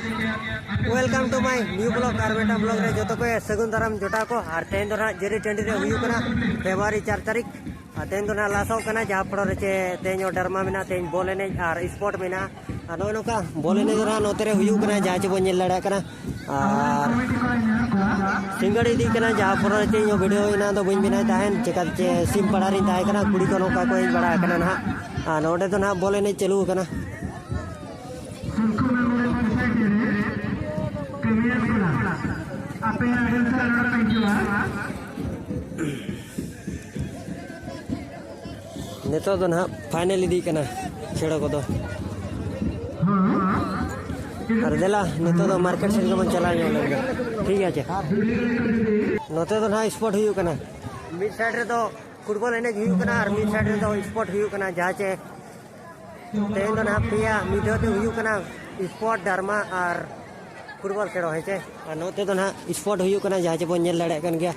welcome to my new blog कारबेटा blog रे जो को सगुन दाराम जोटा को और तेन दो जेरी टंडी रे हुई कना फेब्रुआरी 4 तारीख तेन दो लासो कना जहाँ पर चे तेन डरमा में तेन बॉल एने और स्पोर्ट में नौका बॉल एने नोते रे हुई कना जहाँ चे बो नेल लड़ा कना और सिंगड़ी दी कना जहाँ पर चे वीडियो इना दो बइन बिना ताहन चेका चे सिम पड़ा री ताहे कना कुड़ी को नौका को बड़ा कना ना नोडे तो ना बॉल एने चलू कना नेतो तो ना फाइनल दी कना खेड़ो को तो और देला नेतो तो मार्केट से मन चला लगे ठीक है नोते तो ना स्पोर्ट हुई कना मिड साइड रे तो फुटबॉल एने हुई कना और मिड साइड रे तो स्पोर्ट हुई कना जहाँ चे तेन तो ना पिया मिडो ते हुई कना स्पोर्ट डरमा और फुटबॉल खेड़ो है चे और नोते तो ना स्पोर्ट हुई कना जहाँ चे बो नेल लड़े कन गया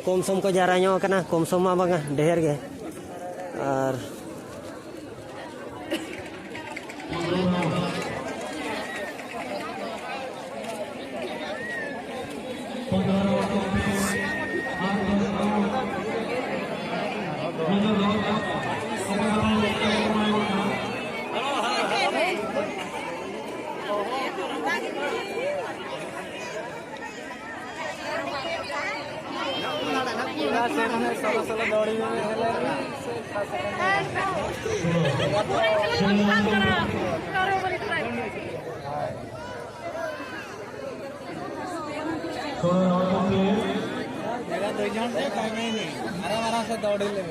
कम सम को जारा नो कना कम सम मा बांगा ढेर गे और solo dौड़ी में आराम से दौड़ी ले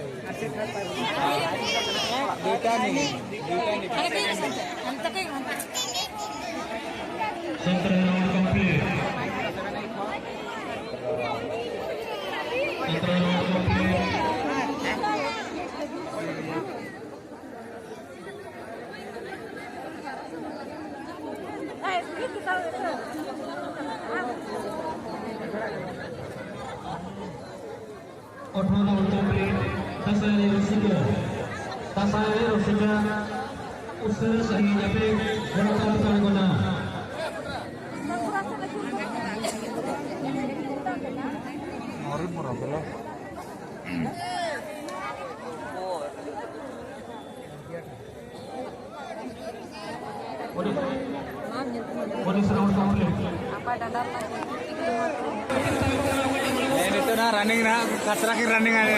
itu na running na kasrakin running aja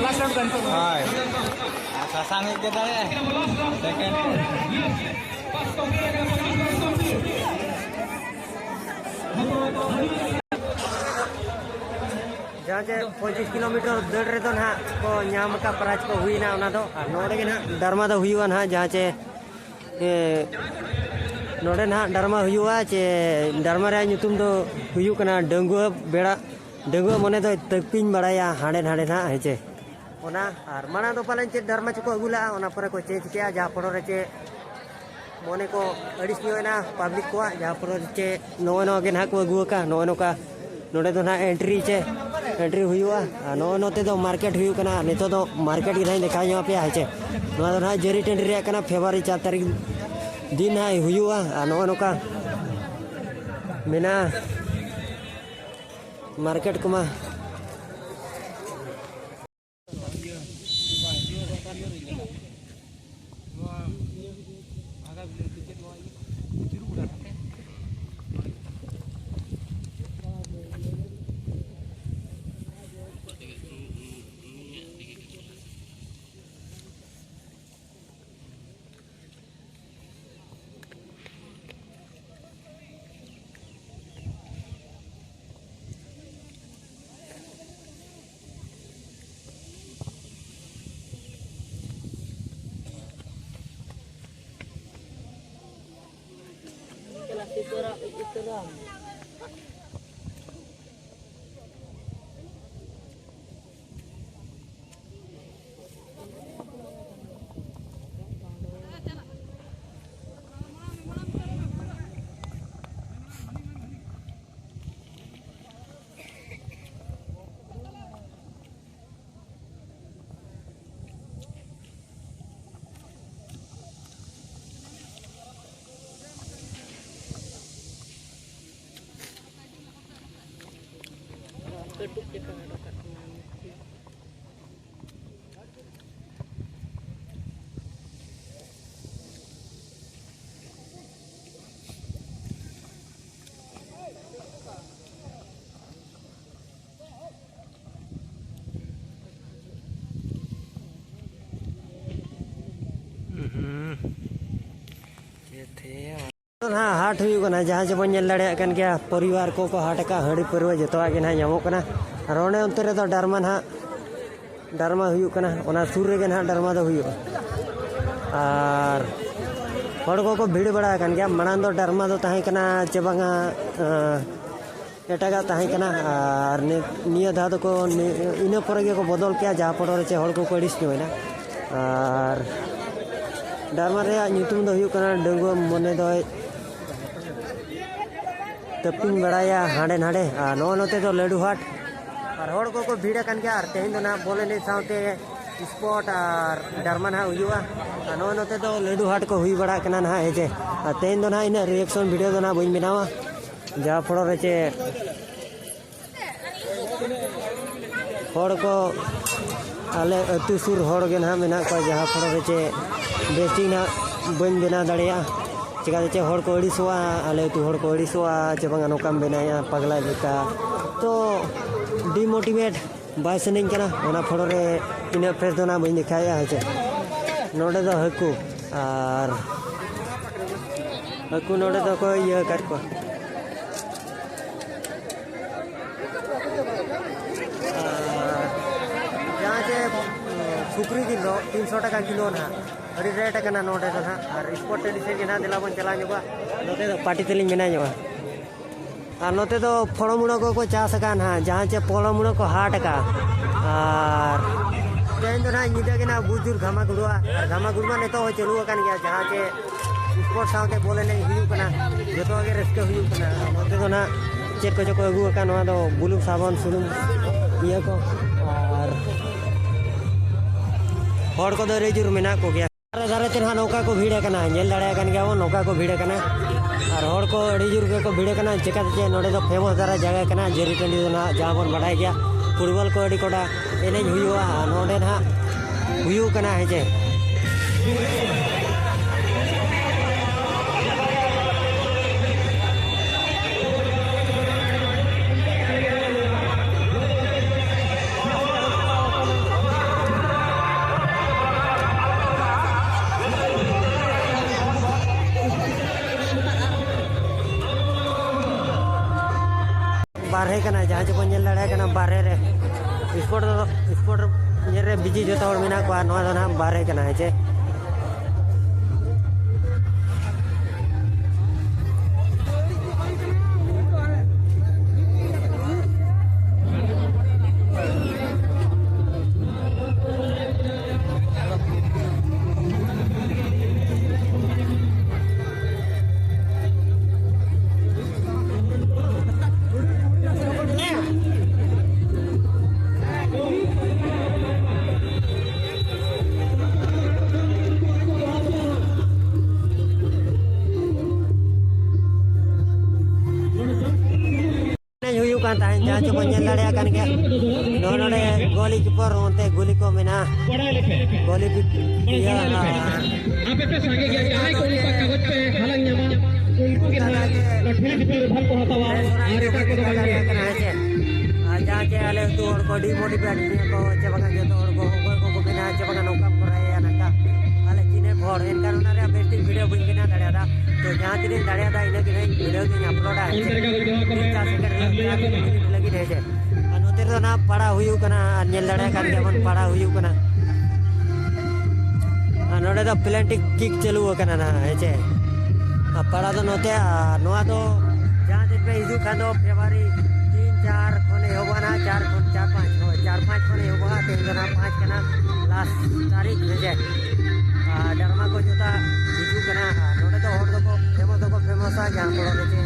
last time kan hai sasang kita ya second जहाँ से 25 किलोमीटर दौड़ रहे तो ना को नाम का प्राइज को हुई ना उना तो नोड़े के ना डरमा तो हुई हुआ ना जहाँ से नोड़े ना डरमा हुई हुआ चे डरमा रे नुतुम तो हुई कना डंगुआ बेड़ा डंगुआ मने तो तपिन बड़ाया हाड़े हाड़े ना है चे ओना और माना तो पालन चे डरमा चको अगुला ओना पर को चेंज किया जहाँ पर रे चे मने को अड़िस नहीं ना पब्लिक को जहाँ पर चे नो के ना को अगुआ का नो का नोड़े तो ना एंट्री चे एंट्री हुई हुआ नो नोते तो मार्केट हुई कना नितो तो मार्केट की देखा यहाँ पे है चे नो ना जेरी टेंडी रे कना फेब्रुआरी 4 तारीख दिन है हुई हुआ नो का मेना मार्केट को मा हाँ हाट हुई जहाँ से बन दाड़ा क्या परिवार को हाट का हड़ी परवा जो गे ना नामोना और ओने उनते डरमा ना डरमा हुई सुर रे ना डरमा और को भीड़ बड़ा गया मांग दो डरमा दो चे बांगा एटागा और निया धा को इन पर को बदल के जहाँ पड़ो चे हड़ को अड़ीस ᱧᱚᱜ और डरमा डंगुआ मने दो तपिंग बड़ाया हाड़े नाड़े नोते तो लड्डू हाट और हड़ को भीड़ गया तेहन दो ना बोले नहीं साथे स्पॉट और डरमा ना हुआ नोते तो लड्डू हाट को हुई बड़ा ना हेजे तेहन दो ना इन रिएक्शन वीडियो दो ना बी बनावा जहाँ फड़ो चे हड़ को आले अतु सुर हड़ के ना मेना को जहाँ फड़ो चे बेस्टिंग ना बन बना दाड़ा चिका चे हड़ को अड़ीसवा आले अतु हड़ को अड़ीसवा चे बांगा नोकाम बनाया पगला लेका तो डिमोटिवेट बाय सनिंग कना ओना फड़ो रे इन फ्रेश दो ना बी दिखाया चे नोडे दो हकू और हकू नोडे दो को ये कर को जहाँ से सुक्री किलो 300 टका किलो ना अड़ी रेट करना नोटे तो ना और स्पोर्ट टेडी से ना दिला बन चला जोगा नोटे तो पार्टी तेलिंग मेना जोगा और नोटे तो फड़मुड़ो को चास का ना जहाँ से फड़मुड़ो को हाट का और तेन तो ना निदा के ना बुजुर्ग घामा गुड़वा और घामा गुड़वा ने तो चलू अकान गया जहाँ से स्पोर्ट साथे बोले नहीं हुई कना जो आगे रस्के हुई कना नोटे तो ना चेक को अगू अकान नवा दो बुलुक साबन सुनुम ये को और हड़ को दो रेजुर मेना को गया दारे ते नौका को भीड़ नेल दाड़ा नौका को भीड़ और हड़ को अड़ीजुर को भीड़ चिकाते नोडे तो फेमस दारा जगह जेरी टंडी जहाँ बन बाढ़ गया फुटबॉल को अड़ी कोटा एनेज हुआ नोडे ना हेचे बारहे जहाँ से बन दाड़ा बारहे रे स्पोर्ट रे बिजी जो मेना को ना बारहे हेचे जहाँ से बन दाड़ा नोड़े गोली कीपर उनते गोली को मेना गोली जहाँ से आले तो को डिमोटिवेट को चे बागा जो को मेना चे बागा नौका कराया नाका आले चिने भोर इन कारण रे बेस्टिंग वीडियो बन केना दाड़ा तो जहाँ तीन दाड़ा इने कि वीडियो की अपलोड है 3 सेकंड लगी रहे नोते तो ना पड़ा हुई नेल दाड़ा मन पड़ा हुई नोड़े तो प्लेंटिक किक चलू ना हेचे पड़ा तो नोते तो जहाँ दिन पे हिजू खान फेब्रुआरी 3-4 खने होगा 4-5 खने होगा 5 कना लास्ट तारीख हेचे डरमा को जोता हिजू कना नोड़े तो हड़ को फेमस जहाँ पड़ो चे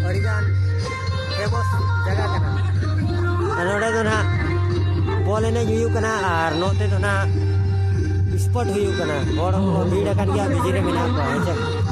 अड़ीगान फेमस जगह कना नोड़े तो ना बॉल एनेज हुई और नोते तो ना स्पॉट हुई हड़ भीड़ गया बिजी रे मेना को हेचे